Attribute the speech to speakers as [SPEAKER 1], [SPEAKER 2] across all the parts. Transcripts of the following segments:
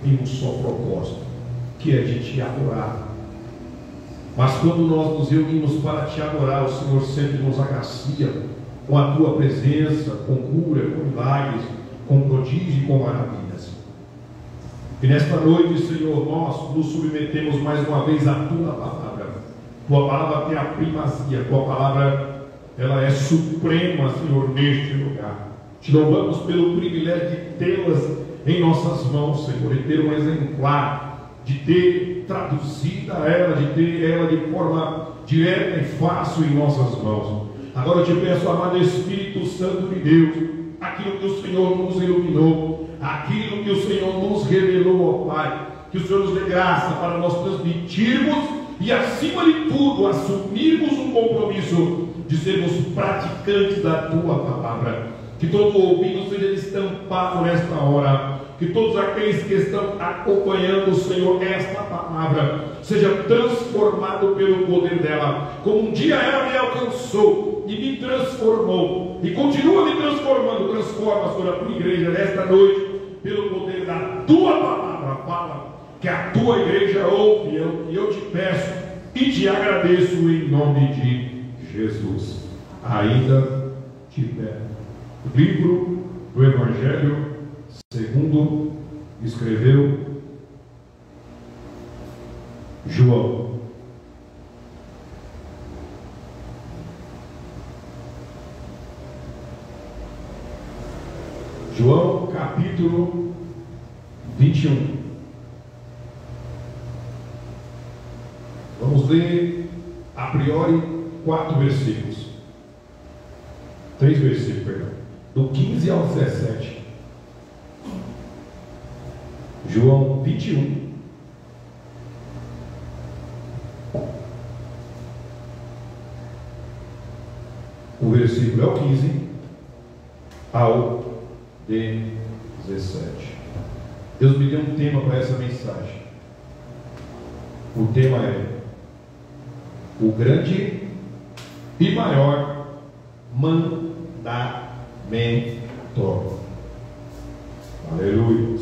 [SPEAKER 1] tem um só propósito, que é de te adorar. Mas quando nós nos reunimos para te adorar, o Senhor sempre nos agracia com a tua presença, com cura, com milagres, com prodígio e com maravilhas. E nesta noite, Senhor, nós nos submetemos mais uma vez à tua palavra. Tua palavra tem a primazia, tua palavra, ela é suprema, Senhor, neste lugar. Te louvamos pelo privilégio de tê-las em nossas mãos, Senhor, e ter um exemplar, de ter traduzida ela, de ter ela de forma direta e fácil em nossas mãos. Agora eu te peço, amado Espírito Santo de Deus, aquilo que o Senhor nos iluminou, aquilo que o Senhor nos revelou, ó Pai, que o Senhor nos dê graça para nós transmitirmos e, acima de tudo, assumirmos um compromisso de sermos praticantes da tua palavra. Que todo ouvido seja estampado nesta hora, que todos aqueles que estão acompanhando, Senhor, esta palavra, seja transformado pelo poder dela, como um dia ela me alcançou e me transformou, e continua me transformando. Transforma, Senhor, a tua igreja nesta noite, pelo poder da tua palavra. Fala que a tua igreja ouve, e eu te peço e te agradeço em nome de Jesus. Ainda te peço. Livro do Evangelho segundo escreveu João. João capítulo 21. Vamos ler a priori 4 versículos. 3 versículos, perdão. Do 15 ao 17. João 21. O versículo é o 15 ao 17. Deus me deu um tema para essa mensagem. O tema é o grande e maior mandamento. Aleluia.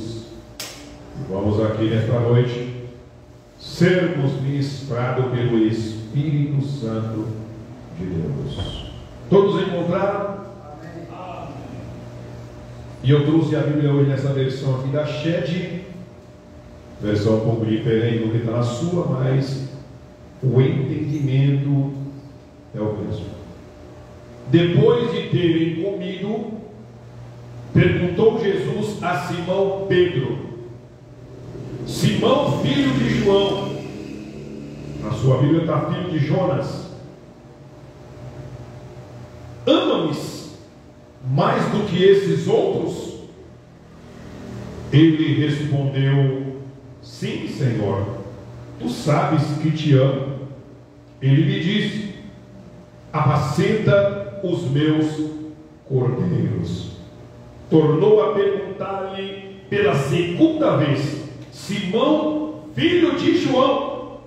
[SPEAKER 1] Vamos aqui nesta noite sermos ministrados pelo Espírito Santo de Deus. Todos encontraram? Amém. E eu trouxe a Bíblia hoje nessa versão aqui da Shed, versão um pouco diferente do que está na sua, mas o entendimento é o mesmo. Depois de terem comido, perguntou Jesus a Simão Pedro: Simão, filho de João, na sua Bíblia está filho de Jonas, ama-me mais do que esses outros? Ele respondeu: sim, Senhor, tu sabes que te amo. Ele lhe disse: apacenta os meus cordeiros. Tornou a perguntar-lhe pela segunda vez: Simão, filho de João,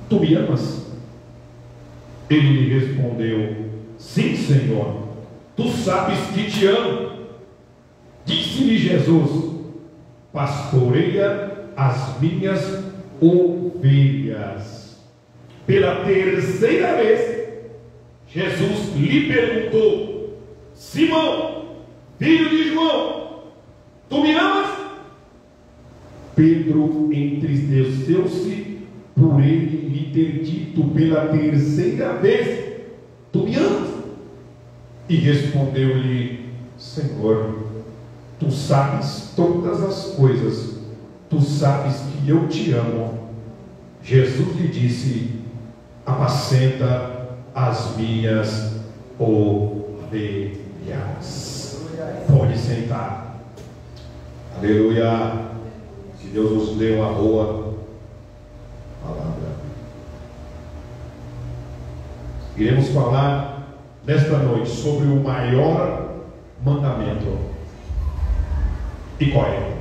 [SPEAKER 1] tu me amas? Ele lhe respondeu: sim, Senhor, tu sabes que te amo. Disse-lhe Jesus: pastoreia as minhas ovelhas. Pela terceira vez, Jesus lhe perguntou: Simão, filho de João, tu me amas? Pedro entristeceu-se por ele lhe ter dito pela terceira vez: tu me amas? E respondeu-lhe: Senhor, tu sabes todas as coisas, tu sabes que eu te amo. Jesus lhe disse: apacenta as minhas ovelhas. Pode sentar. Aleluia. Que Deus nos dê uma boa palavra. Iremos falar nesta noite sobre o maior mandamento. E qual é?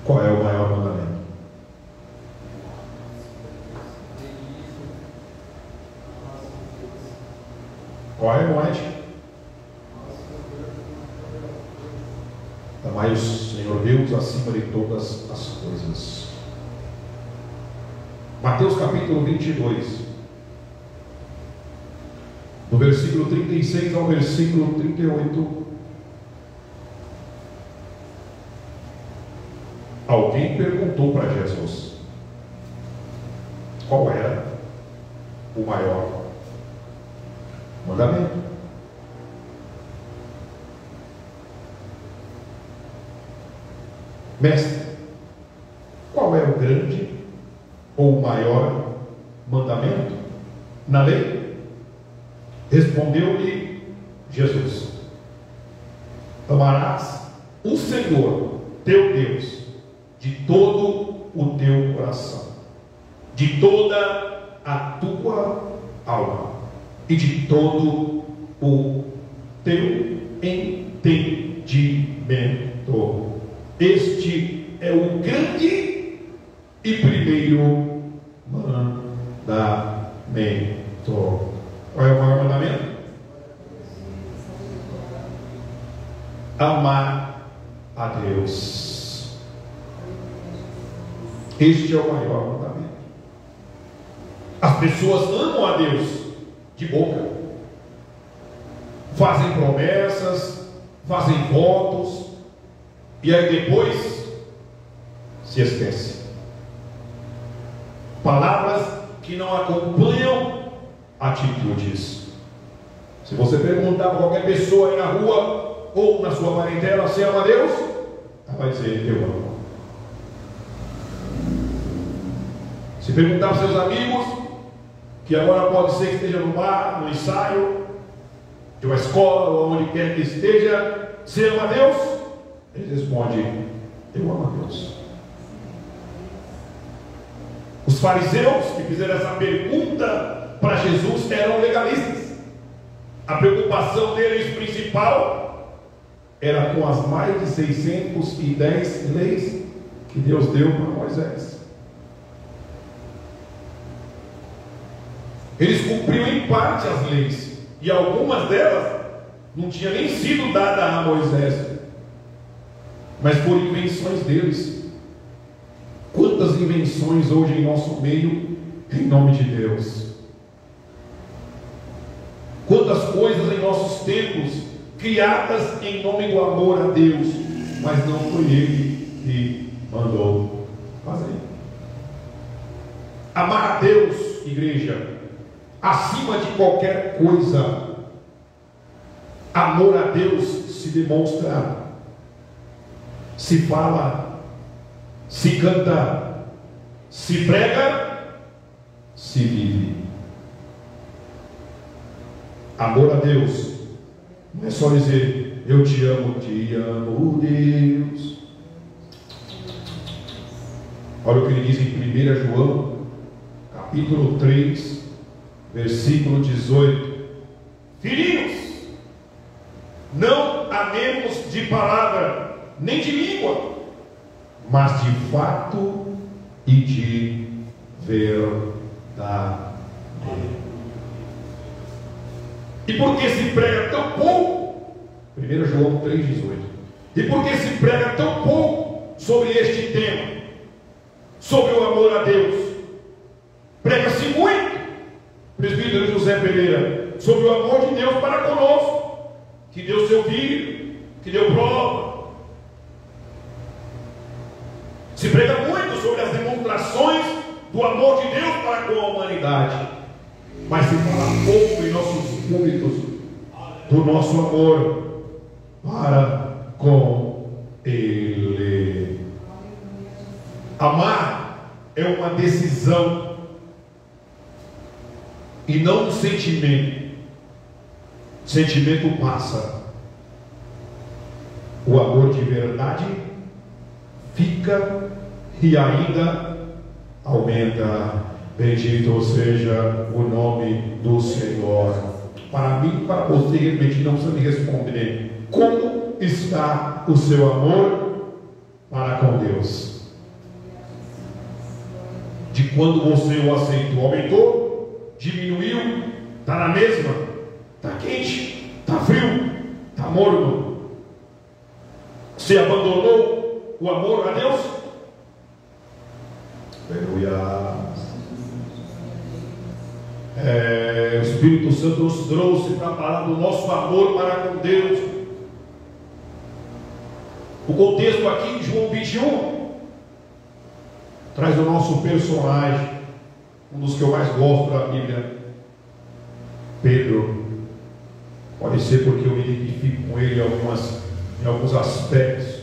[SPEAKER 1] Qual é o maior mandamento? Qual é, Moed? Amai o Senhor Deus acima de todas as coisas. Mateus capítulo 22, do versículo 36 ao versículo 38. Alguém perguntou para Jesus qual era o maior mandamento. Mestre, qual é o grande ou o maior mandamento na lei? Respondeu-lhe Jesus: amarás o Senhor teu Deus de todo o teu coração, de toda a tua alma e de todo o teu entendimento. Este é o grande e primeiro mandamento. Qual é o maior mandamento? Amar a Deus. Este é o maior mandamento. As pessoas amam a Deus de boca, fazem promessas, fazem votos, e aí depois se esquece. Palavras que não acompanham atitudes. Se você perguntar para qualquer pessoa aí na rua ou na sua parentela, você ama a Deus? Ela vai dizer: eu amo. Se perguntar para seus amigos, que agora pode ser que esteja no bar, no ensaio, de uma escola ou onde quer que esteja, você ama a Deus? Eles respondem: eu amo a Deus. Os fariseus que fizeram essa pergunta para Jesus eram legalistas. A preocupação deles principal era com as mais de 610 leis que Deus deu para Moisés. Eles cumpriam em parte as leis, e algumas delas não tinham nem sido dadas a Moisés, mas foram invenções deles. Quantas invenções hoje em nosso meio, em nome de Deus? Quantas coisas em nossos tempos, criadas em nome do amor a Deus, mas não foi Ele que mandou fazer. Amar a Deus, igreja, acima de qualquer coisa. Amor a Deus se demonstra, se fala, se canta, se prega, se vive. Amor a Deus não é só dizer: eu te amo, Deus. Olha o que ele diz em 1 João capítulo 3, versículo 18: filhinhos, não amemos de palavra nem de língua, mas de fato e de verdade. E por que se prega tão pouco? 1 João 3,18. E por que se prega tão pouco sobre este tema, sobre o amor a Deus? Prega-se muito, presbítero José Pereira, sobre o amor de Deus para conosco, que deu seu filho, que deu prova. Se prega muito sobre as demonstrações do amor de Deus para com a humanidade, mas se fala pouco em nossos púlpitos do nosso amor para com Ele. Amar é uma decisão e não um sentimento. Sentimento passa. O amor de verdade fica e ainda aumenta. Bendito seja o nome do Senhor. Para mim, para você, realmente não precisa me responder: como está o seu amor para com Deus? De quando você o aceitou, aumentou? Diminuiu? Está na mesma? Está quente? Está frio? Está morno? Você abandonou o amor a Deus? Aleluia. O Espírito Santo nos trouxe para falar do nosso amor para com Deus. O contexto aqui de João 21 traz o nosso personagem, um dos que eu mais gosto da Bíblia, Pedro. Pode ser porque eu me identifico com ele em alguns aspectos.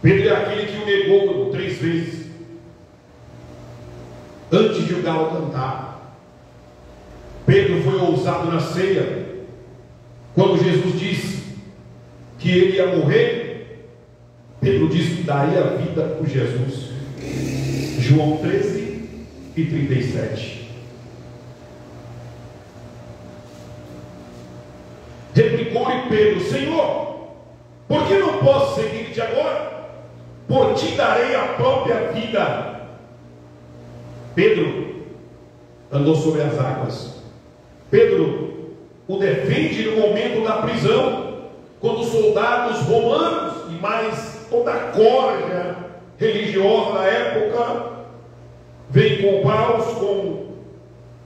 [SPEAKER 1] Pedro é aquele que o negou 3 vezes antes de o galo cantar. Pedro foi ousado na ceia quando Jesus disse que ele ia morrer. Pedro disse que daria a vida por Jesus. João 13:37. Replicou-lhe Pedro: Senhor, por que não posso seguir-te agora? Por ti darei a própria vida. Pedro andou sobre as águas. Pedro o defende no momento da prisão, quando os soldados romanos e mais toda a corja religiosa da época vem com paus, com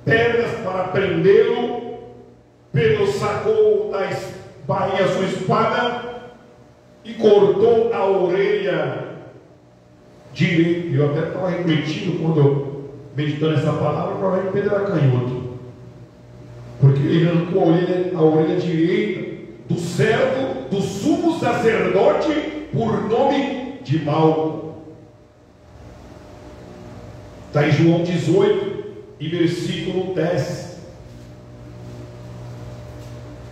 [SPEAKER 1] pedras para prendê-lo. Pedro sacou da bainha sua espada e cortou a orelha direita. Eu até estava refletindo quando eu meditando essa palavra, provavelmente Pedro era canhoto, porque ele arrancou a orelha direita do servo do sumo sacerdote por nome de Malco. Está em João 18 e versículo 10.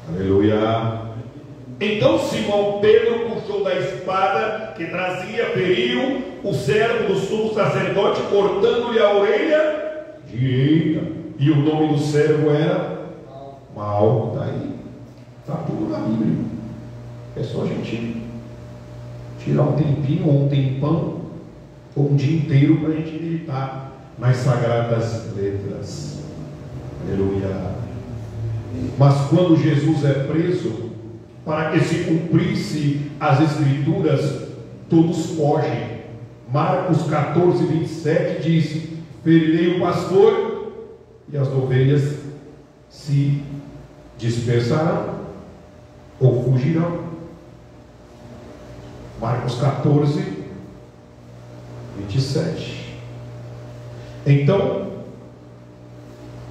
[SPEAKER 1] Aleluia. Então Simão Pedro puxou da espada que trazia, feriu o servo do sumo sacerdote, cortando-lhe a orelha direita. E o nome do servo era Malco. Está aí, está tudo na Bíblia. É só a gente tirar um tempinho ou um tempão ou um dia inteiro para a gente meditar nas sagradas letras. Aleluia. Mas quando Jesus é preso, para que se cumprisse as escrituras, todos fogem. Marcos 14:27 diz: ferirei o pastor e as ovelhas se dispersarão ou fugirão. Marcos 14:27. Então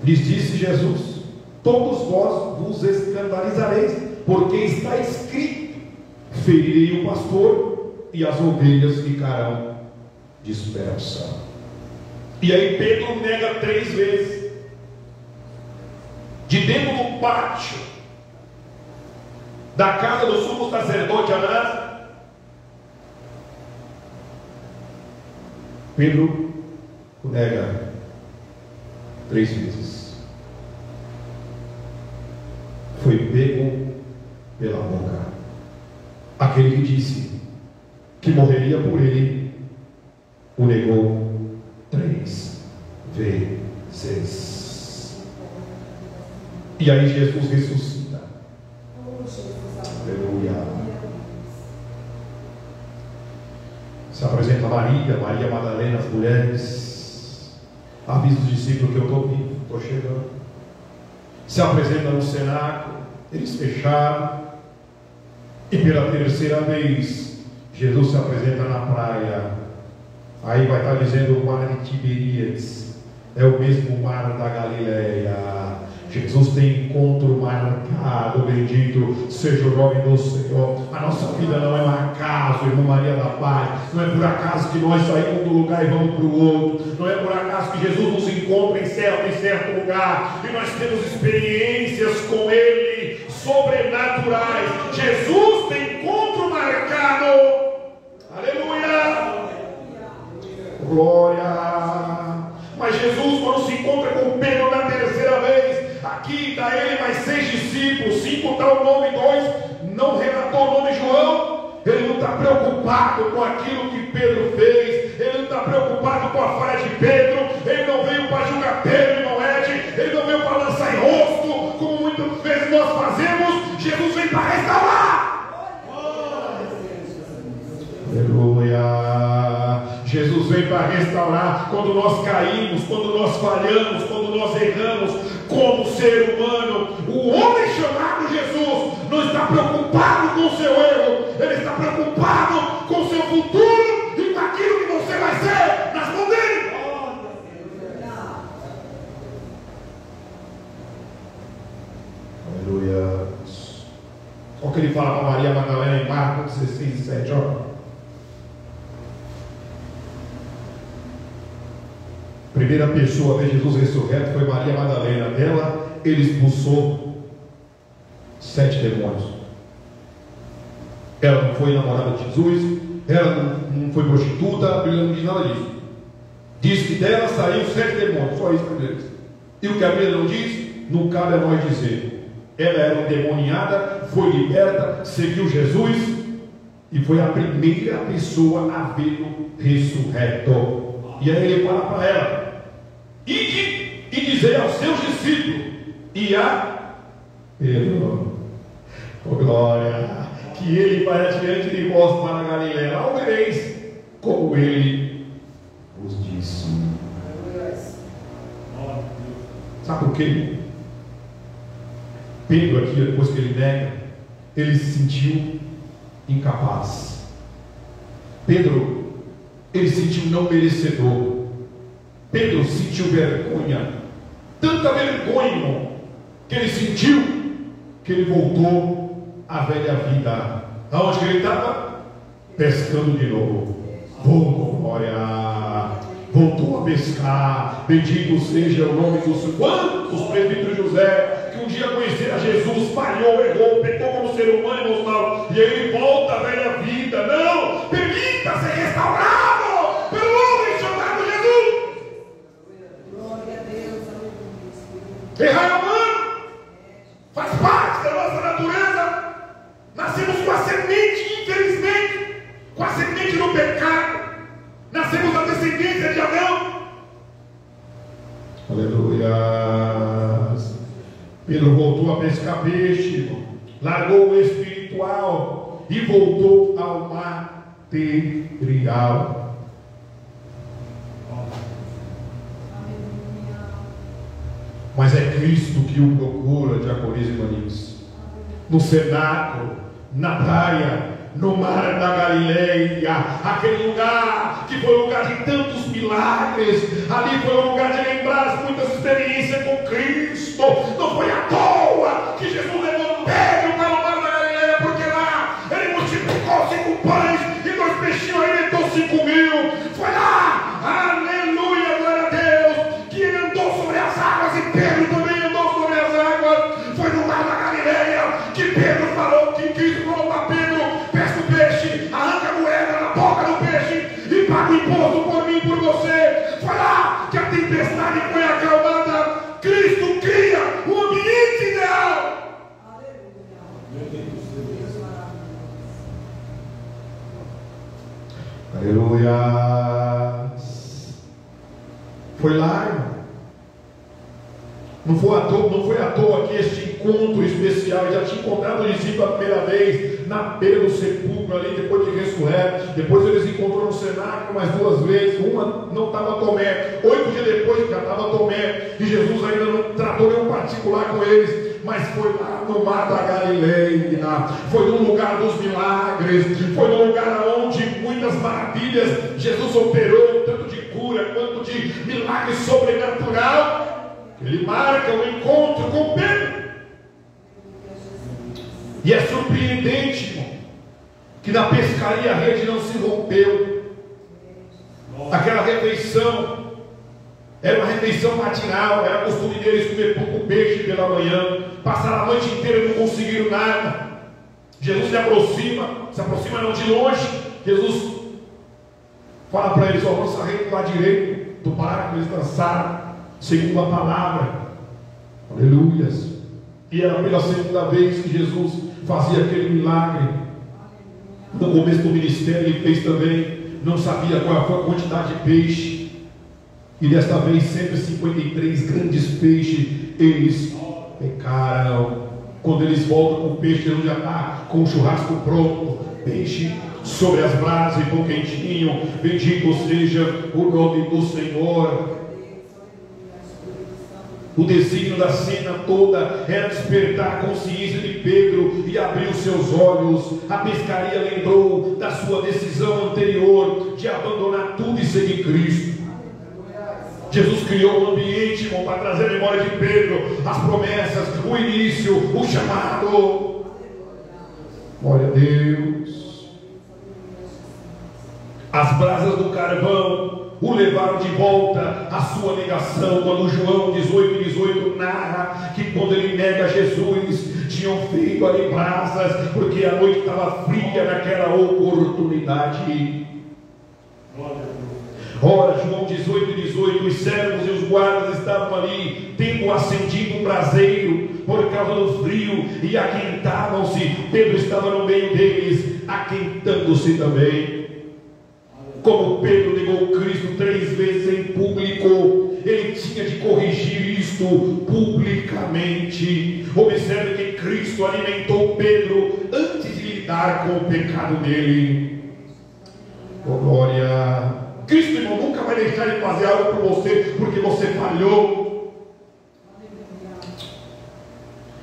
[SPEAKER 1] lhes disse Jesus: todos vós vos escandalizareis, porque está escrito: ferirei o pastor e as ovelhas ficarão dispersas. E aí Pedro nega 3 vezes. De dentro do pátio da casa do sumo sacerdote Anás, Pedro o nega 3 vezes. Foi pego pela boca. Aquele que disse que morreria por ele, o negou 3 vezes. E aí Jesus ressuscita. Aleluia. Se apresenta Maria Madalena, as mulheres. Avisa os discípulos que eu estou vindo, estou chegando. Se apresenta no cenáculo, eles fecharam. E pela 3ª vez, Jesus se apresenta na praia. Aí vai estar dizendo o mar de Tiberíades. É o mesmo mar da Galileia. Jesus tem encontro marcado. Bendito seja o nome do Senhor. A nossa vida não é um acaso, irmã Maria da Paz. Não é por acaso que nós saímos do lugar e vamos para o outro. Não é por acaso que Jesus nos encontra em certo lugar e nós temos experiências com Ele sobrenaturais. Jesus tem encontro marcado. Aleluia. Glória. Mas Jesus, quando se encontra com Pedro na 3ª vez, aqui está ele mais 6 discípulos, 5 está o nome, 2 não relatou o nome João. Ele não está preocupado com aquilo que Pedro fez, ele não está preocupado com a falha de Pedro, ele não veio para julgar Pedro e não ele não veio para lançar em rosto, como muitas vezes nós fazemos. Jesus veio para restaurar. Jesus vem para restaurar. Quando nós caímos, quando nós falhamos, quando nós erramos, como ser humano, o homem chamado Jesus não está preocupado com o seu erro, ele está preocupado com o seu futuro e com aquilo que você vai ser nas mãos dele. Aleluia. Olha o que ele fala para Maria Madalena em Marcos 16, 7. Ó. Primeira pessoa a ver Jesus ressurreto foi Maria Madalena. Dela ele expulsou 7 demônios. Ela não foi namorada de Jesus, ela não foi prostituta, a Bíblia não diz nada disso. Diz que dela saiu 7 demônios, só isso para eles. E o que a Bíblia não diz, não cabe a nós dizer. Ela era endemoniada, foi liberta, seguiu Jesus e foi a primeira pessoa a vê-lo ressurreto. E aí ele fala para ela: ide e dizer aos seus discípulos e a Pedro, oh glória, que ele vai adiante de vós para a Galileia, ao vereis como ele vos disse. Sabe por quê? Pedro aqui, depois que ele nega, ele se sentiu incapaz. Pedro, ele se sentiu não merecedor. Pedro sentiu vergonha, tanta vergonha, irmão, que ele sentiu, que ele voltou à velha vida. Aonde que ele estava? Pescando de novo. Oh, glória! Voltou a pescar. Bendito seja o nome do Senhor. Quantos presbíteros José, que um dia conheceram Jesus, falhou, errou, pecou como ser humano emocional, e ele volta à velha vida. Não! Permita ser restaurado pelo homem chamado Jesus. Glória a Deus. Errar é humano, faz parte da nossa natureza. Nascemos com a semente, infelizmente, com a semente do pecado. Nascemos da descendência de Adão. Aleluia. Pedro voltou a pescar peixe, largou o espiritual e voltou ao material. Mas é Cristo que o procura, Diaconisa e Maninhos, no cenáculo, na praia, no mar da Galileia, aquele lugar que foi um lugar de tantos milagres. Ali foi um lugar de lembrar muitas experiências com Cristo. Não foi à toa que Jesus levou Pedro para o mar da Galileia, porque lá ele multiplicou 5 pães e 2 peixinhos, alimentou 5.000. Foi lá, aleluia, glória a Deus, que ele andou sobre as águas, e Pedro também andou sobre as águas. Foi no mar da Galileia que Pedro falou, que Cristo falou para Pedro: pesca o peixe, arranca a moeda na boca do peixe e paga o imposto por mim e por você. Foi lá que a tempestade foi acalmada. Cristo cria o ambiente ideal. Aleluia. Foi lá, irmão. Não foi à toa que este encontro especial. Já tinha encontrado o discípulo a primeira vez na beira do sepulcro ali, depois de ressurreto. Depois eles encontraram no cenáculo mais 2 vezes. Uma não estava Tomé, 8 dias depois já estava Tomé, e Jesus ainda não tratou nenhum particular com eles. Mas foi lá no mar da Galileia, foi no lugar dos milagres, foi no lugar onde muitas maravilhas Jesus operou, tanto de cura quanto de milagre sobrenatural. Ele marca o encontro com Pedro. E é surpreendente, irmão, que na pescaria a rede não se rompeu. Aquela refeição era uma refeição matinal, era costume deles comer pouco peixe pela manhã. Passaram a noite inteira e não conseguiram nada. Jesus se aproxima não, de longe. Jesus fala para eles: ó, nossa rede do lado direito do barco, eles dançaram segundo a palavra. Aleluias. E era pela segunda vez que Jesus fazia aquele milagre. No começo do ministério ele fez também. Não sabia qual foi a quantidade de peixe, e desta vez 153 grandes peixes. Eles pecaram. Quando eles voltam com o peixe, Jesus já está com o churrasco pronto, peixe sobre as brasas e pão quentinho. Bendito seja o nome do Senhor. O desígnio da cena toda era despertar a consciência de Pedro e abrir os seus olhos. A pescaria lembrou da sua decisão anterior de abandonar tudo e seguir Cristo. Jesus criou um ambiente, irmão, para trazer a memória de Pedro as promessas, o início, o chamado. Glória a Deus. As brasas do carvão o levaram de volta à sua negação. Quando João 18:18 narra que quando ele nega Jesus, tinham feito ali brasas, porque a noite estava fria naquela oportunidade. Ora, João 18:18, os servos e os guardas estavam ali, tendo acendido um braseiro por causa do frio, e aquentavam-se. Pedro estava no meio deles, aquentando-se também. Como Pedro negou Cristo 3 vezes em público, ele tinha de corrigir isto publicamente. Observe que Cristo alimentou Pedro antes de lidar com o pecado dele. Oh, glória! Cristo, irmão, nunca vai deixar de fazer algo por você porque você falhou.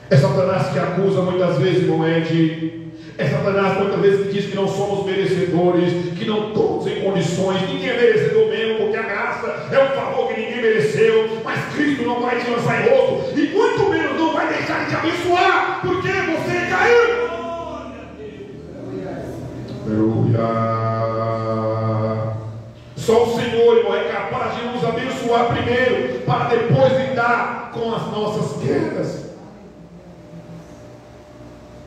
[SPEAKER 1] É Satanás que acusa muitas vezes, irmão Ed. É Satanás muitas vezes que diz que não somos merecedores, que não estamos em condições. Ninguém é merecedor mesmo, porque a graça é um favor que ninguém mereceu. Mas Cristo não vai te lançar em rosto, e muito menos não vai deixar de te abençoar, porque você caiu. Aleluia. Só o Senhor, irmão, é capaz de nos abençoar primeiro, para depois lidar com as nossas quedas.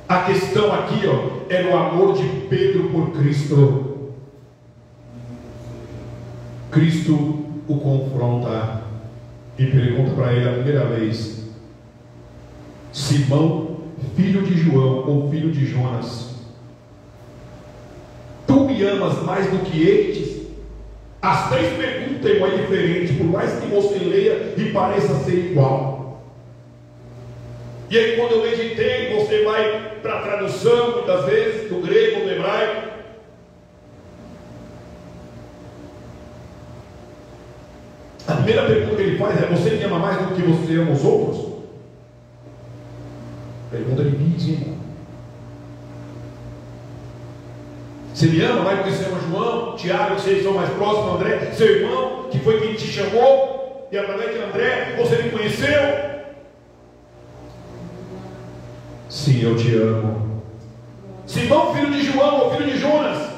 [SPEAKER 1] A questão aqui, é no amor de Pedro por Cristo. Cristo o confronta e pergunta para ele a primeira vez: Simão, filho de João ou filho de Jonas, tu me amas mais do que estes? As 3 perguntas, irmão, é diferente, por mais que você leia e pareça ser igual. E aí, quando eu meditei, você vai para a tradução, muitas vezes, do grego, do hebraico. A primeira pergunta que ele faz é: você me ama mais do que você ama os outros? Pergunta de mim. Você me ama mais do que você ama João, Tiago, que vocês são mais próximos, André, seu irmão, que foi quem te chamou, e através de André você me conheceu? Sim, eu te amo. Simão, filho de João ou filho de Jonas,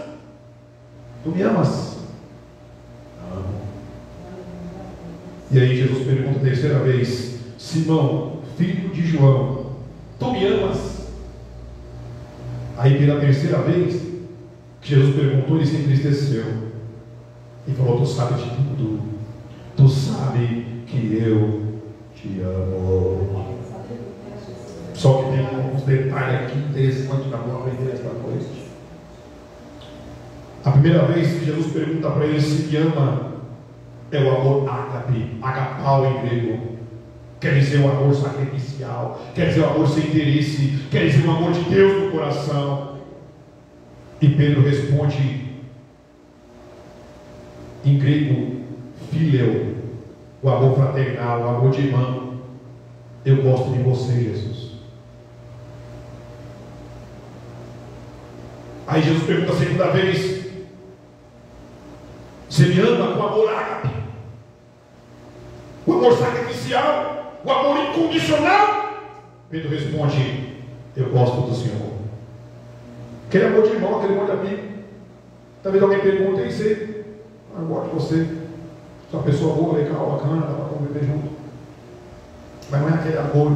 [SPEAKER 1] tu me amas? Amo. E aí Jesus pergunta a terceira vez: Simão, filho de João, tu me amas? Aí pela terceira vez que Jesus perguntou, ele se entristeceu e falou: tu sabe de tudo, tu sabe que eu te amo. Só que tem uns detalhes aqui interessantes na glória desta noite. A primeira vez que Jesus pergunta para ele se me ama, é o amor ágape, agapau em grego. Quer dizer o amor sacrificial, quer dizer o amor sem interesse, quer dizer o amor de Deus no coração. E Pedro responde em grego, fileu, o amor fraternal, o amor de irmão. Eu gosto de você, Jesus. Aí Jesus pergunta a segunda vez: você me ama com amor ágape, o amor sacrificial, o amor incondicional? Pedro responde: eu gosto do Senhor. Aquele amor de irmão, aquele amor de amigo. Talvez alguém pergunte: e você? Eu gosto de você, sou uma pessoa boa, legal, bacana, dá para conviver junto. Mas não é aquele amor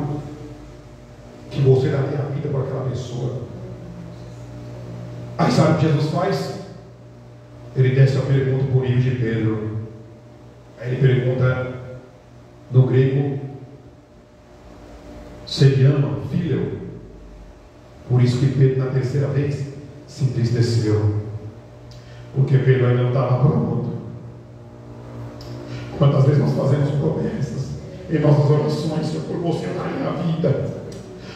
[SPEAKER 1] que você daria a vida para aquela pessoa. Aí sabe o que Jesus faz? Ele desce a pergunta por nível de Pedro. Aí ele pergunta no grego: você me ama, filho? Por isso que Pedro, na terceira vez, se entristeceu, porque Pedro ainda não estava pronto. Quantas vezes nós fazemos promessas em nossas orações: por você eu daria a vida,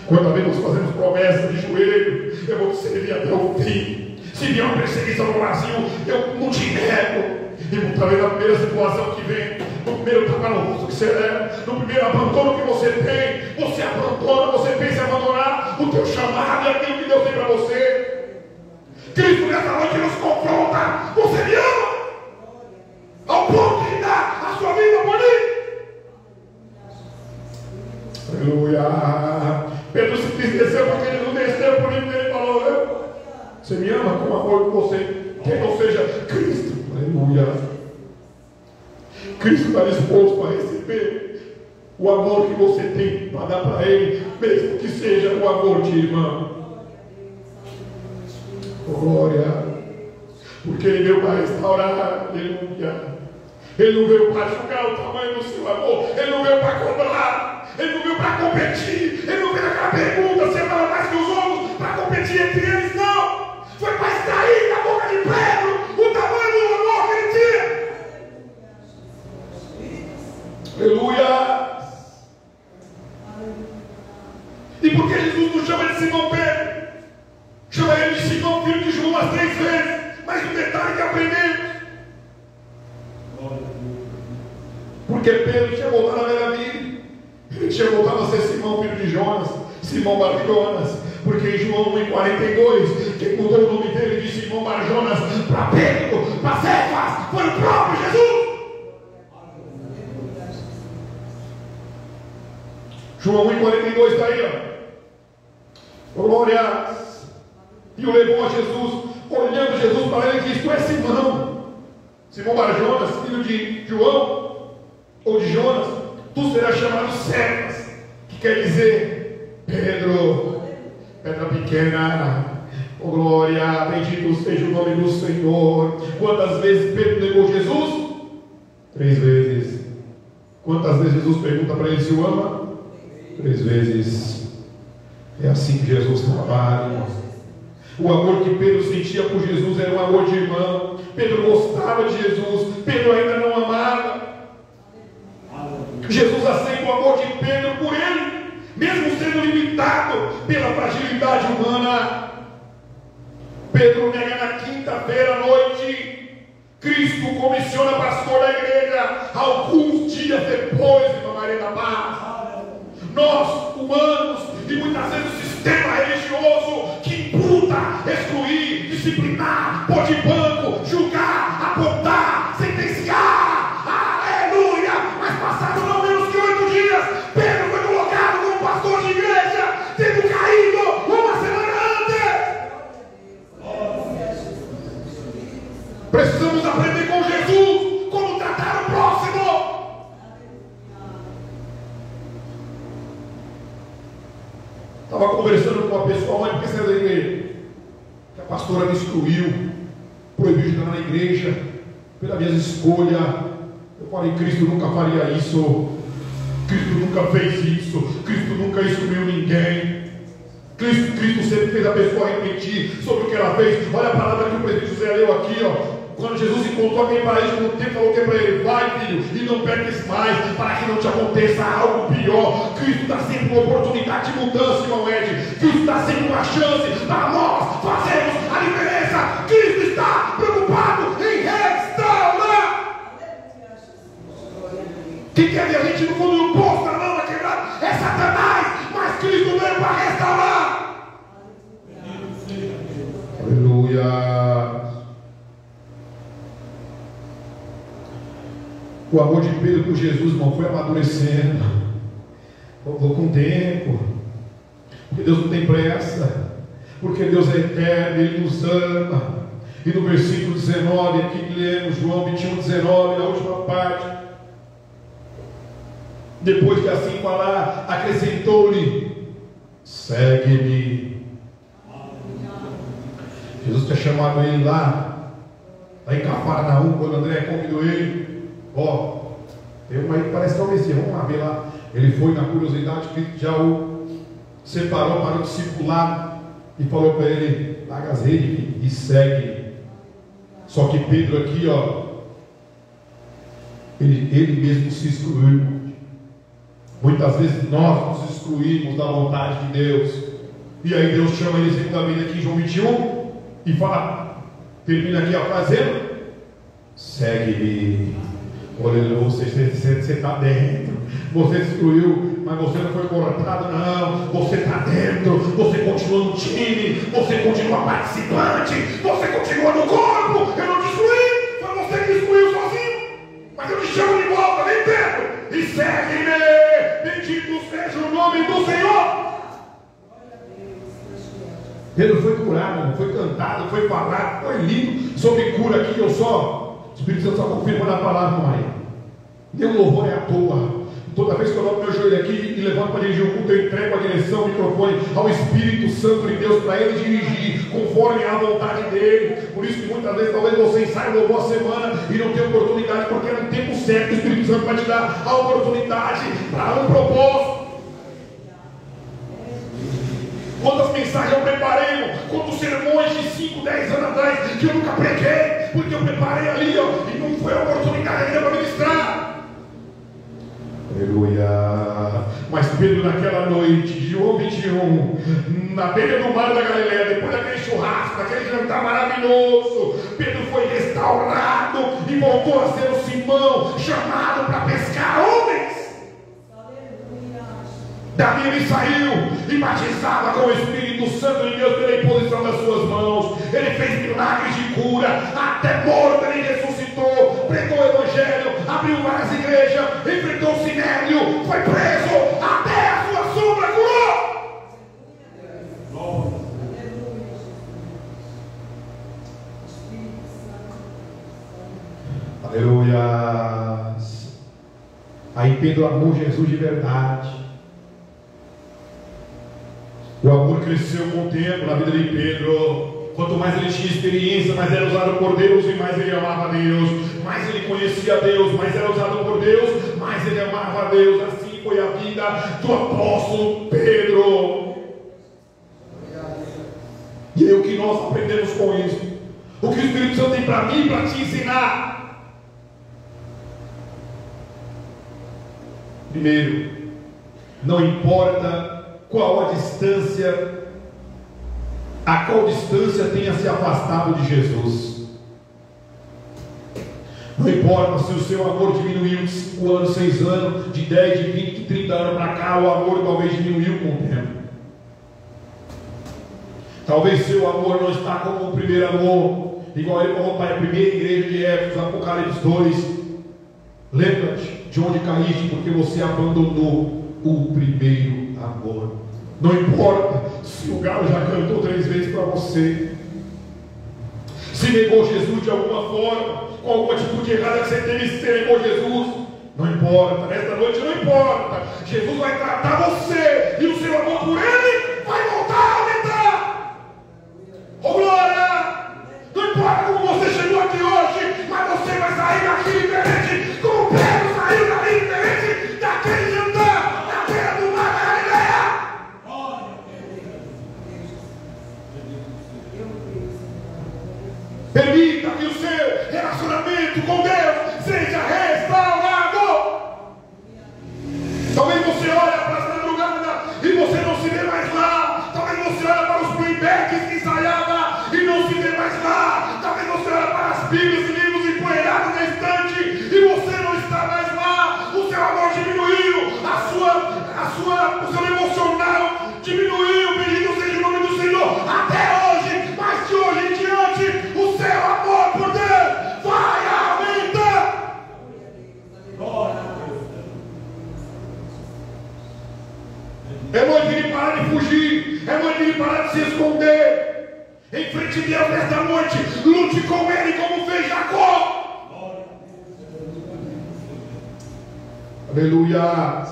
[SPEAKER 1] Quantas vezes nós fazemos promessas de joelho, eu vou te servir até o fim. Se vier uma perseguição no Brasil, eu não te nego. E muitas vezes na primeira situação que vem, no primeiro tapa no rosto que você leva, no primeiro abandono que você tem, você abandona, você pensa em abandonar o teu chamado e aquilo que Deus tem para você. Cristo nessa noite nos confronta. Você me ama ao ponto de dar a sua vida por mim. Aleluia. Pedro se entristeceu porque ele não desceu por mim, ele falou: você me ama com o amor que você quem não seja Cristo. Aleluia. Cristo está disposto a receber o amor que você tem para dar para Ele, mesmo que seja o amor de irmão. Glória. Porque Ele veio para restaurar. Aleluia. Ele não veio para julgar o tamanho do seu amor. Ele não veio para cobrar. Ele não veio para competir. Ele não veio aquela pergunta: você ama mais que os outros, para competir entre eles. Não. Foi para extrair da boca de Pedro o tamanho do amor que ele tinha. Aleluia. E por que Jesus não chama de Simão Pedro? Chama ele de Simão, filho de João, umas 3 vezes. Mas um detalhe que aprendemos: porque Pedro tinha voltado à velha vida. Ele tinha voltado a ser Simão, filho de Jonas, Simão Bar-Jonas. Porque em João 1,42, quem mudou o nome dele de Simão Bar-Jonas para Pedro, para Cefas, foi o próprio Jesus. João 1,42 está aí, ó. Glória. E o levou a Jesus, olhando Jesus para ele, disse: tu és Simão, Simão Bar-Jonas, filho de João, ou de Jonas, tu serás chamado Cefas, que quer dizer Pedro, pedra pequena. Oh, glória, bendito seja o nome do Senhor. Quantas vezes Pedro negou Jesus? 3 vezes. Quantas vezes Jesus pergunta para ele se o ama? 3 vezes. É assim que Jesus trabalha. O amor que Pedro sentia por Jesus era um amor de irmão. Pedro gostava de Jesus, Pedro ainda não amava. Jesus aceita o amor de Pedro por ele, mesmo sendo limitado pela fragilidade humana. Pedro nega na quinta-feira à noite. Cristo comissiona pastor da igreja alguns dias depois de Maria da Paz. Nós, humanos, e muitas vezes o sistema religioso que imputa, excluir, disciplinar, pôr de banco, julgar, apontar, sentenciar. Aleluia! Mas passaram não menos que 8 dias, Pedro foi colocado como pastor de igreja, tendo caído uma semana antes. Precisamos aprender com Jesus como tratar o próximo. Estava conversando com uma pessoa, mãe, por que você é da igreja? Que a pastora me excluiu, proibiu de entrar na igreja, pelas minhas escolhas. Eu falei: Cristo nunca faria isso. Cristo nunca fez isso. Cristo nunca excluiu ninguém. Cristo sempre fez a pessoa refletir sobre o que ela fez. Olha a palavra que o presidente José leu aqui, ó. Quando Jesus encontrou alguém paralítico no tempo, falou que para ele: vai, filho, e não peques mais, para que não te aconteça algo pior. Cristo dá sempre uma oportunidade de mudança, irmão Ed. Cristo dá sempre uma chance para nós fazermos a diferença. Cristo está preocupado em restaurar. Quem quer ver a gente no fundo do poço, na lama quebrada, é Satanás, mas Cristo veio para restaurar. Aleluia. O amor de Pedro por Jesus, irmão, foi amadurecendo. Vou com o tempo. Porque Deus não tem pressa. Porque Deus é eterno, Ele nos ama. E no versículo 19, aqui que lemos, João 21, 19, na última parte, depois de assim falar, acrescentou-lhe: segue-me. Jesus tinha chamado ele lá em Cafarnaum, quando André convidou ele. Ó, tem uma aí que parece que é o Messias, vamos lá ver lá. Ele foi na curiosidade, que já o separou para o discipulado e falou para ele: larga as redes e segue. Só que Pedro aqui, ó, ele mesmo se excluiu. Muitas vezes nós nos excluímos da vontade de Deus. E aí Deus chama eles segundamente aqui em João 21 e fala, termina aqui a frase, segue-me. Aleluia, você está dentro. Você excluiu, mas você não foi cortado, não. Você está dentro, você continua no time, você continua participante, você continua no corpo. Eu não te excluí, foi você que me excluiu sozinho. Mas eu te chamo de volta, vem dentro e segue-me. Bendito seja o nome do Senhor. Pedro foi curado, foi cantado, foi falado, foi lindo sobre cura aqui. O Espírito Santo só confirma na palavra, Maria. Meu louvor é à toa. Toda vez que eu dobro meu joelho aqui e levanto para dirigir o culto, eu entrego a direção, o microfone ao Espírito Santo de Deus para ele dirigir conforme a vontade dele. Por isso que muitas vezes talvez você ensaie o louvor a semana e não tenha oportunidade, porque é no tempo certo o Espírito Santo vai te dar a oportunidade para um propósito. Quantas mensagens eu preparei, quantos sermões de 5, 10 anos atrás que eu nunca preguei, porque eu preparei ali, e não foi a oportunidade ainda para ministrar. Aleluia. Mas Pedro, naquela noite de João 21, na beira do mar da Galileia, depois daquele churrasco, daquele jantar maravilhoso, Pedro foi restaurado e voltou a ser o Simão, chamado para pescar homens. Dali ele saiu e batizava com o Espírito Santo de Deus pela imposição das suas mãos. Ele fez milagres de cura, até morto ele ressuscitou, pregou o Evangelho, abriu várias igrejas, enfrentou o Sinédrio, foi preso, até a sua sombra curou. Aleluia. Aí Pedro amou Jesus de verdade. O amor cresceu com o tempo na vida de Pedro. Quanto mais ele tinha experiência, mais era usado por Deus e mais ele amava Deus. Mais ele conhecia Deus, mais era usado por Deus, mais ele amava Deus. Assim foi a vida do apóstolo Pedro. E aí o que nós aprendemos com isso? O que o Espírito Santo tem para mim e para te ensinar? Primeiro, não importa qual distância tenha se afastado de Jesus. Não importa se o seu amor diminuiu de 5 anos, 6 anos, de 10, de 20, de 30 anos para cá, o amor talvez diminuiu com o tempo. Talvez seu amor não está como o primeiro amor, igual ele falou para a primeira igreja de Éfeso, Apocalipse 2. Lembra-te de onde caíste, porque você abandonou o primeiro amor. Não importa se o galo já cantou 3 vezes para você, se negou Jesus de alguma forma, com alguma atitude errada que você teve, se negou Jesus, não importa, nesta noite não importa. Jesus vai tratar você e o seu amor por ele vai voltar a aumentar. Oh glória! Não importa como você chegou aqui hoje, mas você vai sair daqui diferente, como Pedro saiu daqui diferente daquele jantar na beira do mar da Galileia. Permita que o seu relacionamento com Deus seja restaurado. Talvez você olhe para as madrugadas e você não se vê mais lá. Talvez você olhe para os playbacks que ensaiava e não se vê mais lá. Talvez você olhe para as bíblias e livros empoeirados na estante e você não está mais lá. O seu amor diminuiu, o seu emocional diminuiu. Bendito seja o nome do Senhor até hoje, mas de hoje em diante o seu amor por Deus vai aumentar. É noite de parar de fugir, é noite de parar de se esconder. Em frente de Deus nesta noite, lute com Ele como fez Jacó. Aleluia.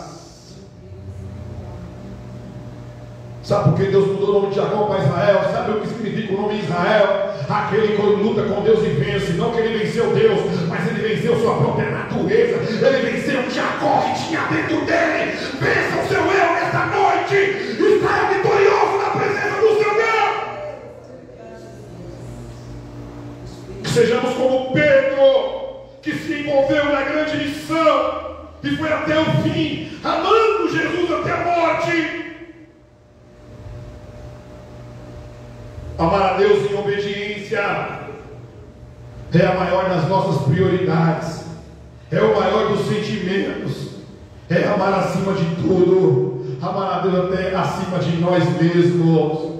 [SPEAKER 1] Sabe por que Deus mudou o nome de Jacó para Israel? Sabe o que significa o nome Israel? Aquele que luta com Deus e vence. Não que ele venceu Deus, mas ele venceu sua própria natureza. Ele venceu o Jacó que tinha dentro dele. Vença o seu eu nesta noite e saia vitorioso na presença do seu Deus. Que sejamos como Pedro, que se envolveu na grande missão e foi até o fim, amando Jesus até a morte. Amar a Deus em obediência é a maior das nossas prioridades, é o maior dos sentimentos, é amar acima de tudo, amar a Deus até acima de nós mesmos.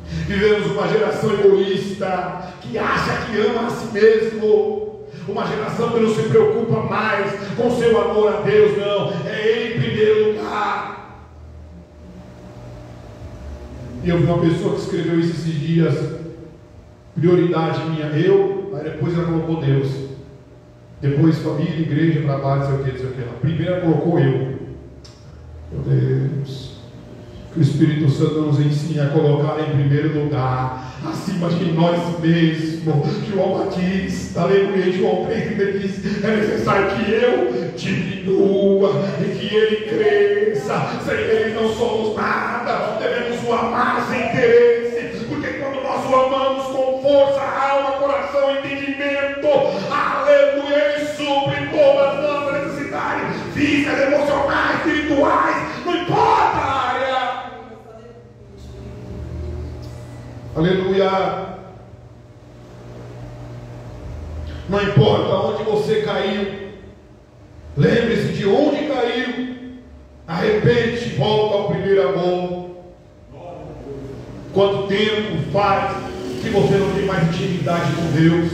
[SPEAKER 1] Vivemos uma geração egoísta, que acha que ama a si mesmo, uma geração que não se preocupa mais com seu amor a Deus, não, é Ele em primeiro lugar. E eu vi uma pessoa que escreveu isso esses dias: prioridade minha, eu, aí depois ela colocou Deus, depois família, igreja, trabalho, não sei o que, não sei o que. A primeira colocou eu. Meu Deus, que o Espírito Santo nos ensine a colocar em primeiro lugar, acima de nós mesmos. João Batista, aleluia, João 3 diz: é necessário que eu diminua e que Ele cresça. Sem Ele não somos nada. Devemos o amar sem interesse, porque quando nós o amamos com força, alma, coração, entendimento, aleluia, Ele supre todas as nossas necessidades físicas, emocionais, espirituais, não importa a área. Aleluia. Não importa onde você caiu, lembre-se de onde caiu, arrepende e volta ao primeiro amor. Quanto tempo faz que você não tem mais intimidade com Deus?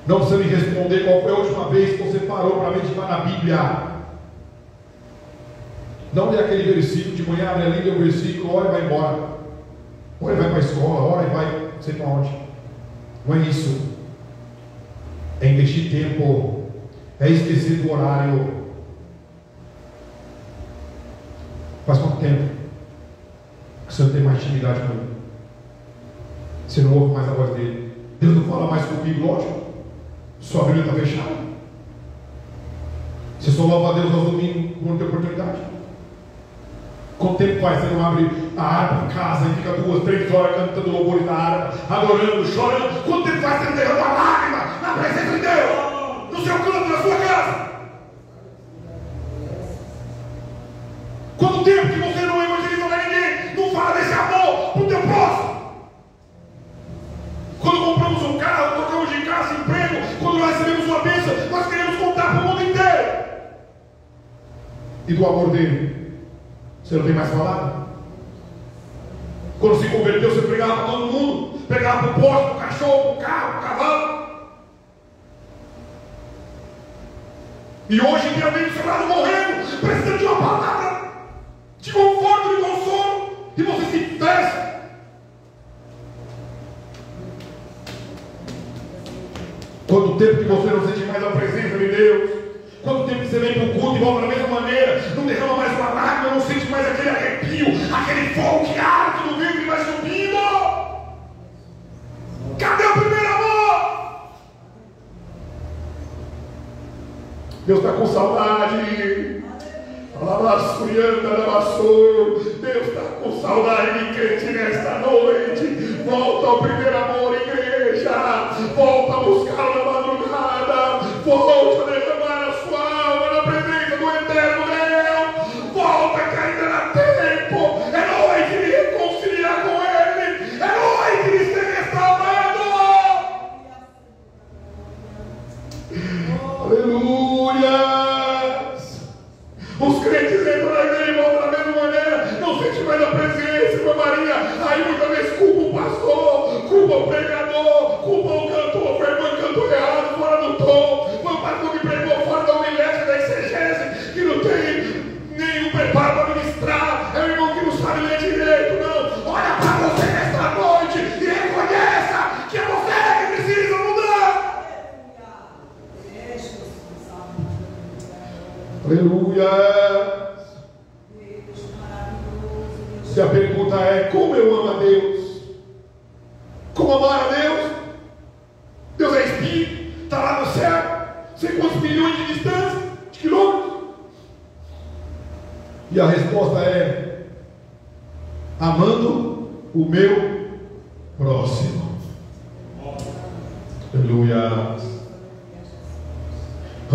[SPEAKER 1] Não precisa me responder qual foi a última vez que você parou para meditar na Bíblia. Não lê aquele versículo de manhã, abre ali, lê o versículo, ora e vai embora. Ora e vai para a escola, ora e vai não sei para onde. Não é isso. É investir tempo, é esquecer do horário. Faz quanto tempo que você não tem mais intimidade com Ele? Você não ouve mais a voz dele? Deus não fala mais comigo, lógico. Sua Bíblia está fechada. Você só louva a Deus aos domingos quando tem oportunidade. Quanto tempo faz você não abre a harpa em casa e fica 2, 3 horas cantando louvores na harpa, adorando, chorando? Quanto tempo faz você não derrama uma lágrima na presença de Deus, no seu canto, na sua casa? Quanto tempo que você não evangeliza para ninguém, não fala desse amor para o teu próximo? Quando compramos um carro, trocamos de casa, emprego, quando nós recebemos uma bênção, nós queremos contar para o mundo inteiro. E do amor dele, você não tem mais falado? Quando se converteu, você pregava para todo mundo, pregava para o poste, para o cachorro, para o carro, para o cavalo. E hoje tem alguém do seu lado morrendo, precisando de uma palavra de conforto, de consolo, e você se fecha. Quanto tempo que você não sente mais a presença de Deus? Quanto tempo que você vem para o culto e volta da mesma maneira, não derrama mais uma lágrima, não sente mais aquele arrepio, aquele fogo que arde no ventre e vai subindo? Cadê o primeiro amor? Deus está com saudade. Deus está com saudade de crente nesta noite. Volta ao primeiro amor, igreja. Volta a buscar na madrugada. Volta a derramar a sua alma na presença do eterno Deus. Volta que ainda dá tempo. É noite de reconciliar com Ele. É noite de ser restaurado. Aleluia. Os crentes entram na igreja e voltam da mesma maneira, não sente mais a presença, irmã Maria. Aí muitas vezes culpa o pastor, culpa o pregador, culpa o cantor, foi a irmã que cantou errado, fora do tom, foi o pastor que pregou fora da homilética, da exegese, que não tem nenhum preparo para ministrar, é o irmão que não sabe ler direito, não. Olha para você nesta noite e reconheça que é você que precisa mudar. Aleluia. Se a pergunta é como eu amo a Deus, como amar a Deus? Deus é Espírito, está lá no céu, sei quantos milhões de distância, de quilômetros. E a resposta é amando o meu próximo. Aleluia.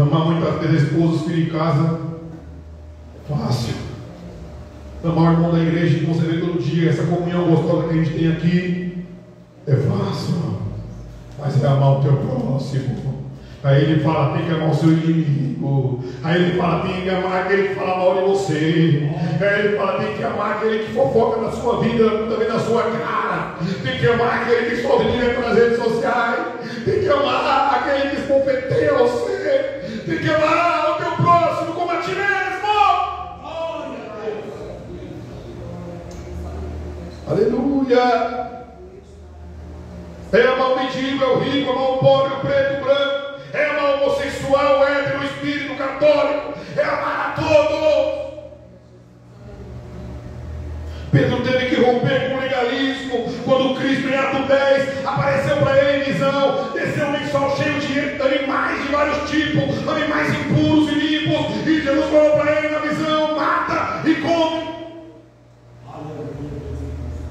[SPEAKER 1] Amar muitas vezes a esposa, os filhos em casa, é fácil. Amar o irmão da igreja que você vê todo dia, essa comunhão gostosa que a gente tem aqui, é fácil. Mas é amar o teu próximo. Aí ele fala, tem que amar o seu inimigo. Aí ele fala, tem que amar aquele que fala mal de você. Aí ele fala, tem que amar aquele que fofoca na sua vida, também na sua cara. Tem que amar aquele que sobe direto nas redes sociais. Tem que amar aquele que esbofeteia você. Tem que amar o teu próximo como a ti mesmo. Aleluia. É amar o mendigo, é o rico, amar o pobre, o preto, o branco. É amar o homossexual, o hétero, o espírito, o católico. É amar a todos. Pedro teve que romper com o legalismo. Quando Cristo, em Atos 10, apareceu para ele em visão, desceu um lençol cheio de animais de vários tipos, animais impuros e limpos. E Jesus falou para ele na visão: mata e come.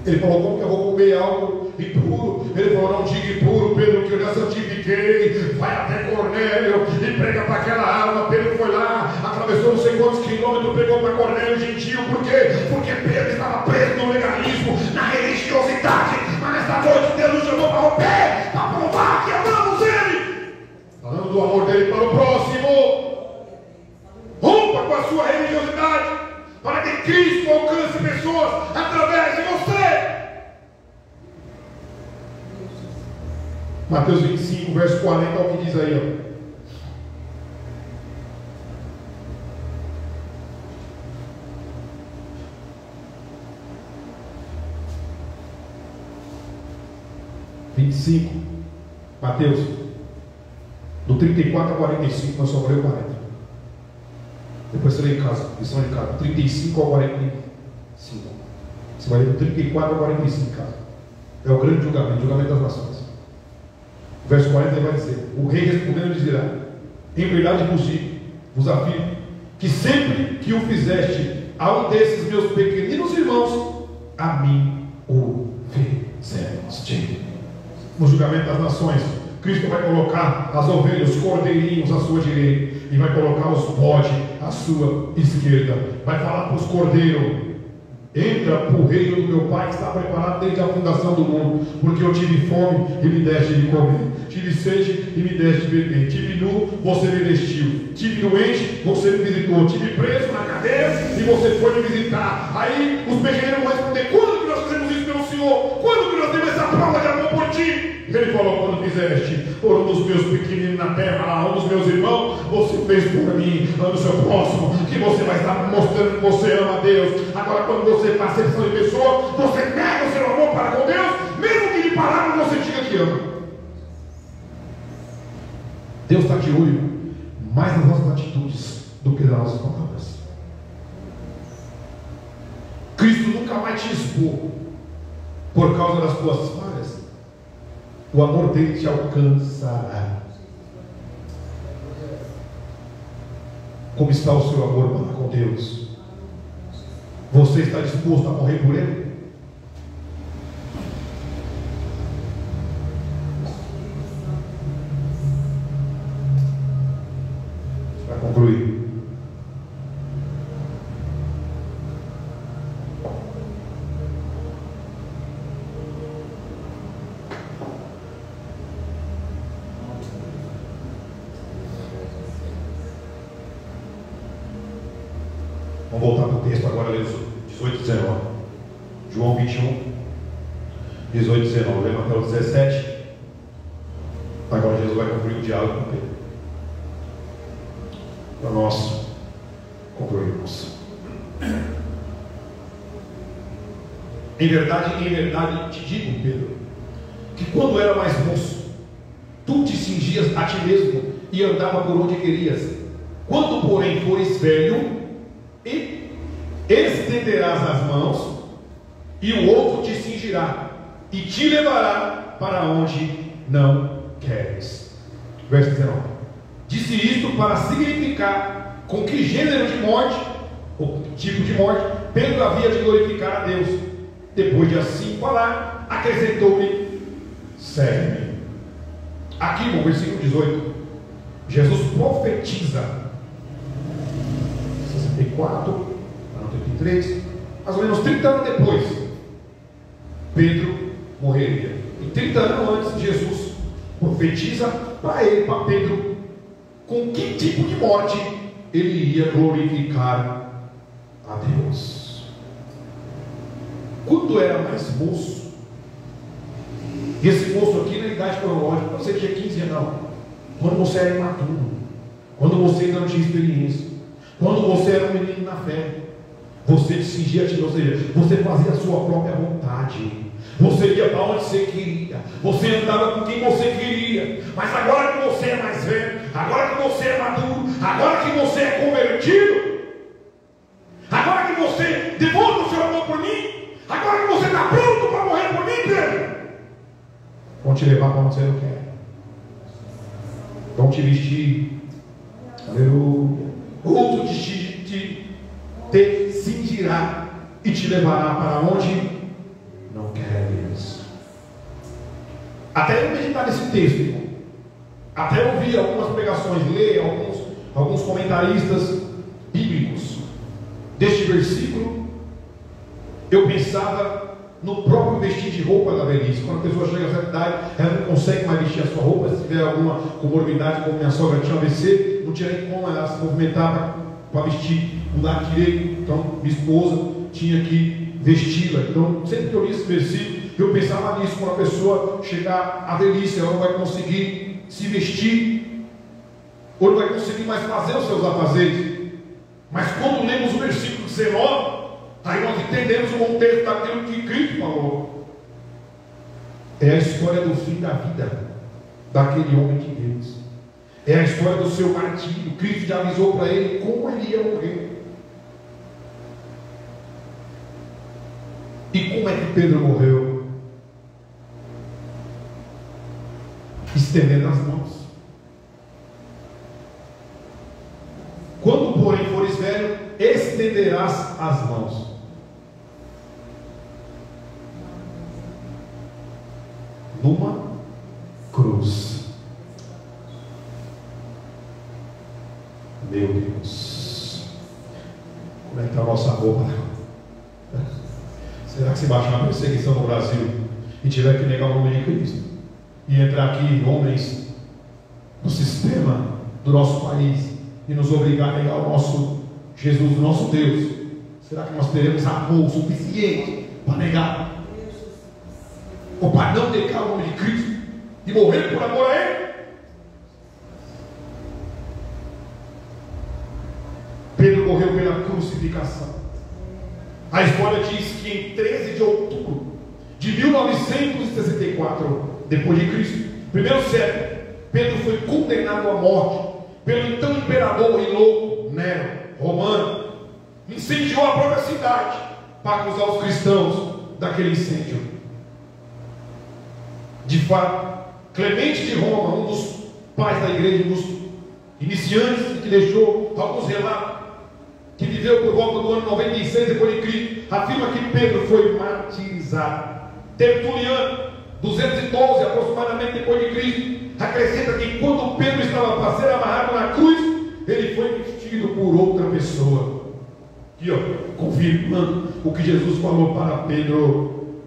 [SPEAKER 1] Ele falou: como que eu vou comer algo impuro? Ele falou: não diga impuro, Pedro, que eu já santifiquei. Vai até Cornélio e prega para aquela alma. Pedro foi lá, atravessou não sei quantos quilômetros, pregou para Cornélio gentil. Por quê? Porque Pedro estava preso no legalismo, na religiosidade. Mas nesta noite Deus nos chamou para romper, para provar que amamos Ele, falando do amor dele para o próximo. Rompa com a sua religiosidade, para que Cristo alcance pessoas através de você. Mateus 25, verso 40, é o que diz aí, ó. Mateus, do 34 a 45, nós só vamos ler o 40. Depois você lê em casa, lição de casa, 35 ao 45. Você vai ler do 34 ao 45 em casa. É o grande julgamento das nações. O verso 40 ele vai dizer: o rei respondendo lhes dirá: em verdade vos afirmo, que sempre que o fizeste a um desses meus pequeninos irmãos, a mim o fizeste. No julgamento das nações, Cristo vai colocar as ovelhas, os cordeirinhos à sua direita, e vai colocar os bodes à sua esquerda. Vai falar para os cordeiros: entra para o reino do meu Pai, que está preparado desde a fundação do mundo, porque eu tive fome e me deste de comer, tive sede e me deste de beber, tive nu, você me vestiu, tive doente, você me visitou, tive preso na cadeia e você foi me visitar. Aí os pequeninos vão responder: quando que nós fizemos isso pelo Senhor? Quando que nós temos essa prova de amor por ti? Ele falou: quando fizeste por um dos meus pequeninos na terra, um dos meus irmãos, você fez por mim. Ame o seu próximo, que você vai estar mostrando que você ama a Deus. Agora, quando você faz acepção de pessoa, você nega o seu amor para com Deus, mesmo que de palavras você diga que ama. Deus está de olho mais nas nossas atitudes do que nas nossas palavras. Cristo nunca vai te expor por causa das tuas falhas. O amor dele te alcançará. Como está o seu amor para com Deus? Você está disposto a morrer por Ele? Para concluir, vamos voltar para o texto agora, 18, 19. João 21, 18, 19. Lembra até o 17. Agora Jesus vai concluir o diálogo com Pedro. Para nós concluirmos. Em verdade te digo, Pedro, que quando era mais moço, tu te cingias a ti mesmo e andava por onde querias. Quando, porém, fores velho, e estenderás as mãos, e o outro te cingirá e te levará para onde não queres. Verso 19. Disse isto para significar com que gênero de morte, ou tipo de morte, Pedro havia de glorificar a Deus. Depois de assim falar, acrescentou-lhe: segue-me. Aqui no versículo 18, Jesus profetiza 64 para 33, mais ou menos 30 anos depois, Pedro morreria. E 30 anos antes, Jesus profetiza para ele, para Pedro, com que tipo de morte ele ia glorificar a Deus. Quando era mais moço, e esse moço aqui na idade cronológica, não sei se tinha 15 anos, não. Quando você era imaturo, quando você ainda não tinha experiência, quando você era um menino na fé, você decidia, ou seja, você fazia a sua própria vontade, você ia para onde você queria, você andava com quem você queria. Mas agora que você é mais velho, agora que você é maduro, agora que você é convertido, agora que você demonstra o seu amor por mim, agora que você está pronto para morrer por mim, Pedro, vão te levar para onde você não quer, vão te vestir, aleluia, outro te cingirá e te levará para onde não queres. Até eu meditar nesse texto, irmão, até eu ouvir algumas pregações, ler alguns comentaristas bíblicos deste versículo, eu pensava no próprio vestir de roupa da velhice. Quando a pessoa chega a certa idade, ela não consegue mais vestir a sua roupa. Se tiver alguma comorbidade, como minha sogra tinha AVC, não tinha nem como ela se movimentar para vestir o lado direito. Então minha esposa tinha que vesti-la. Então sempre que eu li esse versículo, eu pensava nisso. Quando a pessoa chegar à velhice, ela não vai conseguir se vestir, ou não vai conseguir mais fazer os seus afazeres. Mas quando lemos o versículo 19, aí nós entendemos o contexto daquilo que Cristo falou. É a história do fim da vida daquele homem de Deus. É a história do seu martírio. Cristo já avisou para ele como ele ia morrer. E como é que Pedro morreu? Estendendo as mãos. Quando, porém, fores velho, estenderás as mãos. Numa cruz. Meu Deus, como é que está a nossa roupa? Será que se baixar uma perseguição no Brasil e tiver que negar o nome de Cristo e entrar aqui homens no sistema do nosso país e nos obrigar a negar o nosso Jesus, o nosso Deus, será que nós teremos amor suficiente para negar? Ou para não negar o nome de Cristo e morrer por amor a Ele? Pedro morreu pela crucificação. A história diz que em 13 de outubro de 1964 depois de Cristo, primeiro século, Pedro foi condenado à morte pelo então imperador e louco Nero romano. Incendiou a própria cidade para acusar os cristãos daquele incêndio. De fato, Clemente de Roma, um dos pais da igreja, um dos iniciantes, que deixou alguns relatos, que viveu por volta do ano 96 depois de Cristo, afirma que Pedro foi martirizado. Tertuliano, 212 aproximadamente depois de Cristo, acrescenta que quando Pedro estava para ser amarrado na cruz, ele foi vestido por outra pessoa. Aqui, ó, confirmando o que Jesus falou para Pedro.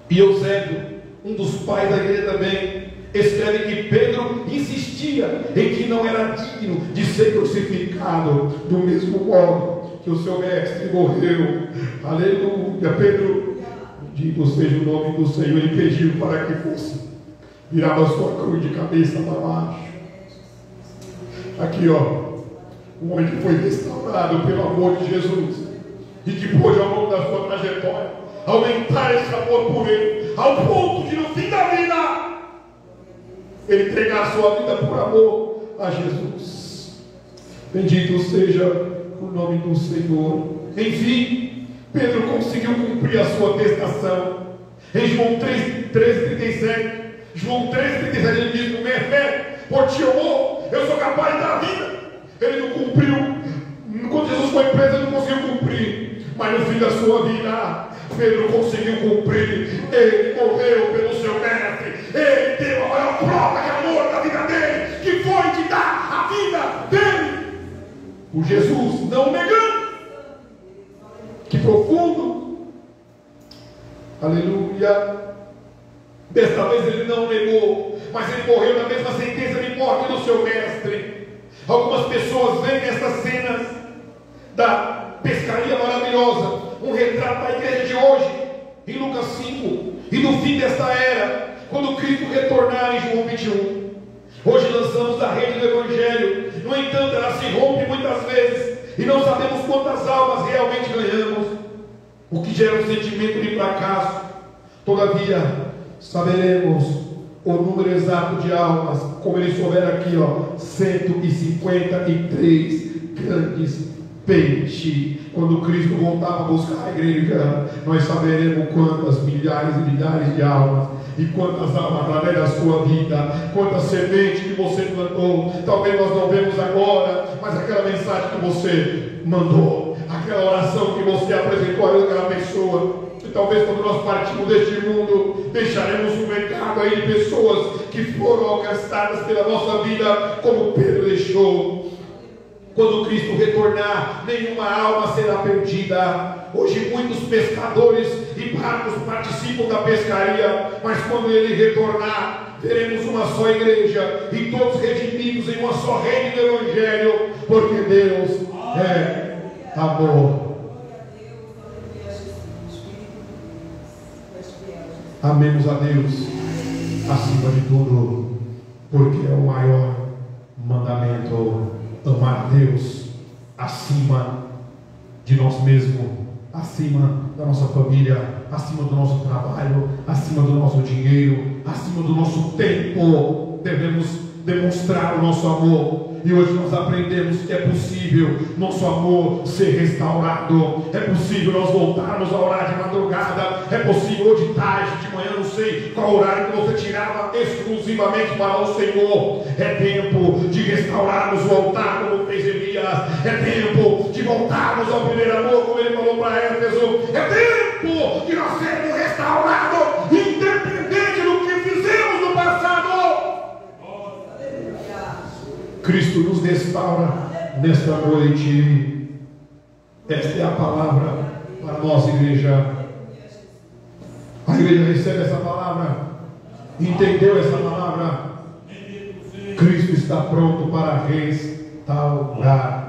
[SPEAKER 1] E Eusébio, um dos pais da igreja também, escreve que Pedro insistia em que não era digno de ser crucificado do mesmo modo que o seu mestre morreu. Aleluia. Pedro, bendito seja o nome do Senhor, ele pediu para que fosse virava a sua cruz de cabeça para baixo. Aqui, ó, um homem que foi restaurado pelo amor de Jesus e que pôde, ao longo da sua trajetória, aumentar esse amor por ele, ao ponto de no fim da vida ele entregar a sua vida por amor a Jesus. Bendito seja o nome do Senhor. Enfim, Pedro conseguiu cumprir a sua testação. Em João 3,37, João 3,37 ele diz: por minha fé, por ti eu morro, eu sou capaz de dar a vida. Ele não cumpriu. Quando Jesus foi preso, ele não conseguiu cumprir. Mas no fim da sua vida, Pedro conseguiu cumprir. Ele morreu pelo seu mestre. Ele deu a maior prova de amor da vida dele, que foi de dar por Jesus, não negando. Que profundo. Aleluia. Desta vez ele não negou, mas ele morreu na mesma sentença de morte do seu mestre. Algumas pessoas veem estas cenas da pescaria maravilhosa, um retrato da igreja de hoje, em Lucas 5, e no fim desta era, quando Cristo retornar em João 21. Hoje lançamos a rede do Evangelho, no entanto ela se rompe muitas vezes, e não sabemos quantas almas realmente ganhamos, o que gera um sentimento de fracasso. Todavia, saberemos o número exato de almas, como ele souber aqui, 153 grandes peixes. Quando Cristo voltar para buscar a igreja, nós saberemos quantas milhares e milhares de almas, e quantas almas através da sua vida, quantas sementes que você plantou. Talvez nós não vemos agora, mas aquela mensagem que você mandou, aquela oração que você apresentou àquela pessoa, e talvez quando nós partimos deste mundo, deixaremos um mercado aí de pessoas que foram alcançadas pela nossa vida, como Pedro deixou. Quando Cristo retornar, nenhuma alma será perdida. Hoje muitos pescadores e barcos participam da pescaria, mas quando Ele retornar, teremos uma só igreja, e todos redimidos em uma só rede do Evangelho, porque Deus é amor. Amemos a Deus acima de tudo, porque é o maior mandamento. Amar a Deus acima de nós mesmos, acima da nossa família, acima do nosso trabalho, acima do nosso dinheiro, acima do nosso tempo. Devemos demonstrar o nosso amor. E hoje nós aprendemos que é possível nosso amor ser restaurado. É possível nós voltarmos a orar de madrugada. É possível ou de tarde, de manhã, não sei qual horário que você tirava exclusivamente para o Senhor. É tempo de restaurarmos o altar, como fez Elias. É tempo de voltarmos ao primeiro amor, como ele falou para Éfeso. É tempo de nós sermos restaurados, independente do que fizemos no passado. Cristo nos restaura nesta noite. Esta é a palavra para nós, igreja. A igreja recebe essa palavra, entendeu essa palavra. Cristo está pronto para restaurar.